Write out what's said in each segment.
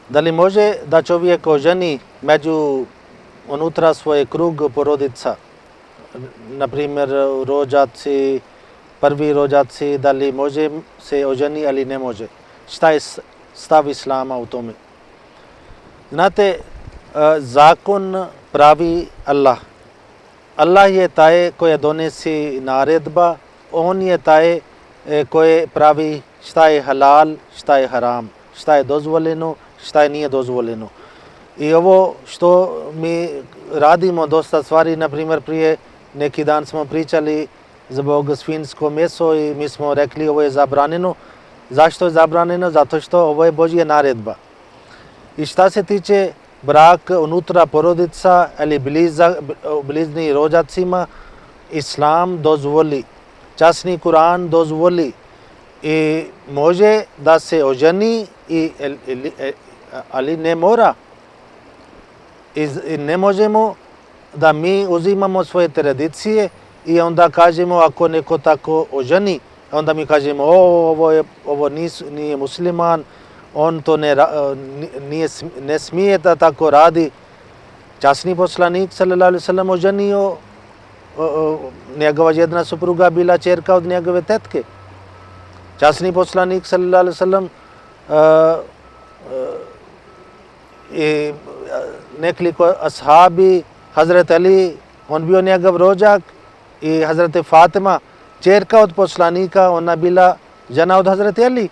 Da li može da čovjek oženi među unutra svoje krug porodica? Na primjer, rođaci, prvi rođaci, da li može se oženi ali ne može? Šta je stav Islama u tome? Znate, zakon pravi Allah. Allah je taj koji donesi naredba, on je taj koji pravi šta je halal, šta je haram, šta je dozvoljeno, šta je nije dozvoljeno. I ovo što mi radimo dosta stvari, na primjer prije neki dan smo pričali zbog svinjsko meso i mi smo rekli ovo je zabranjeno. Zašto je zabranjeno? Zato što ovo je Božja naredba. I šta se tiče brak unutra porodica ili blizni rođacima, Islam dozvoli, časni Kur'an dozvoli i može da se oženi, ali ne mora. I ne možemo da mi uzimamo svoje tradicije i onda kažemo ako neko tako oženi, onda mi kažemo ovo nije musliman, on to ne smije da tako radi. Časni poslanik sallallahu alejhi ve sellem oženio, njegova jedna supruga bila ćerka od njegove tetke. Časni poslanik sallallahu alejhi ve sellem i nekoliko ashabi, Hazret Ali, on bio njegov rođak i Hazret Fatima, ćerka od poslanika, ona bila žena od Hazret Ali.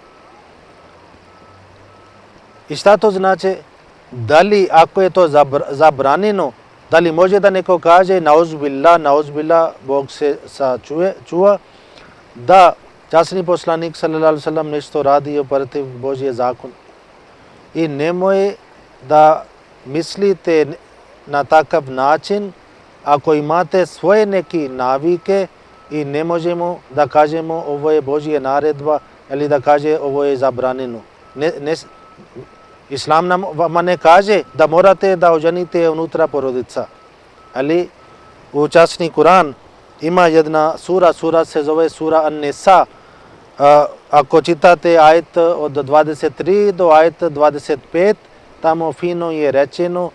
I šta to znači? Da li ako je to zabranjeno, da li može da neko kaže nauzbillah, Bog se sačuva, da časni poslanik sallallahu alejhi ve sellem nešto radi protiv Božje zakon. I nemoj da mislite na takav način ako imate svoje neke navike i ne možemo da kažemo ovo je Božja naredba ili da kaže ovo je zabranjeno. Islam vama ne kaže da morate da oženite unutra porodica. Ali u časni Kur'an ima jedna sura se zove sura An-Nisa. Ako čitate ajet od 23 do ajet 25, tamo fino je rečeno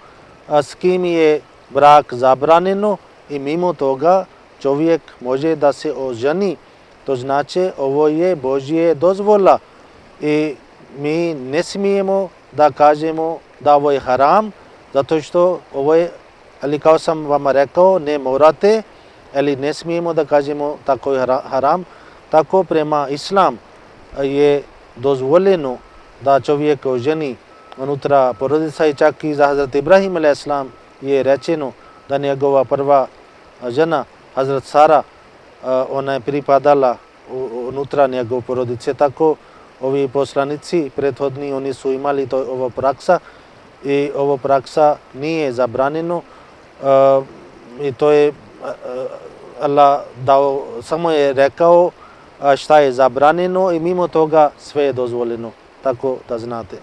s kim je brak zabranjeno i mimo toga čovjek može da se oženi. To znači ovo je Božje dozvola i mi ne smijemo da kažemo da ovo je haram, zato što ovo je, ali kao sam vam rekao, ne morate, ali ne smijemo da kažemo tako je haram. Tako prema Islam je dozvoljeno da čovjek oženi unutra porodica i čak i za Hazret Ibrahim a.s. je rečeno da njegova prva žena, Hazret Sara, ona je pripadala unutra njegove porodice. Tako ovi poslanici prethodni, oni su imali ovo praksa i ovo praksa nije zabranjeno i to je Allah dao, samo je rekao šta je zabranjeno i mimo toga sve je dozvoljeno, tako da znate.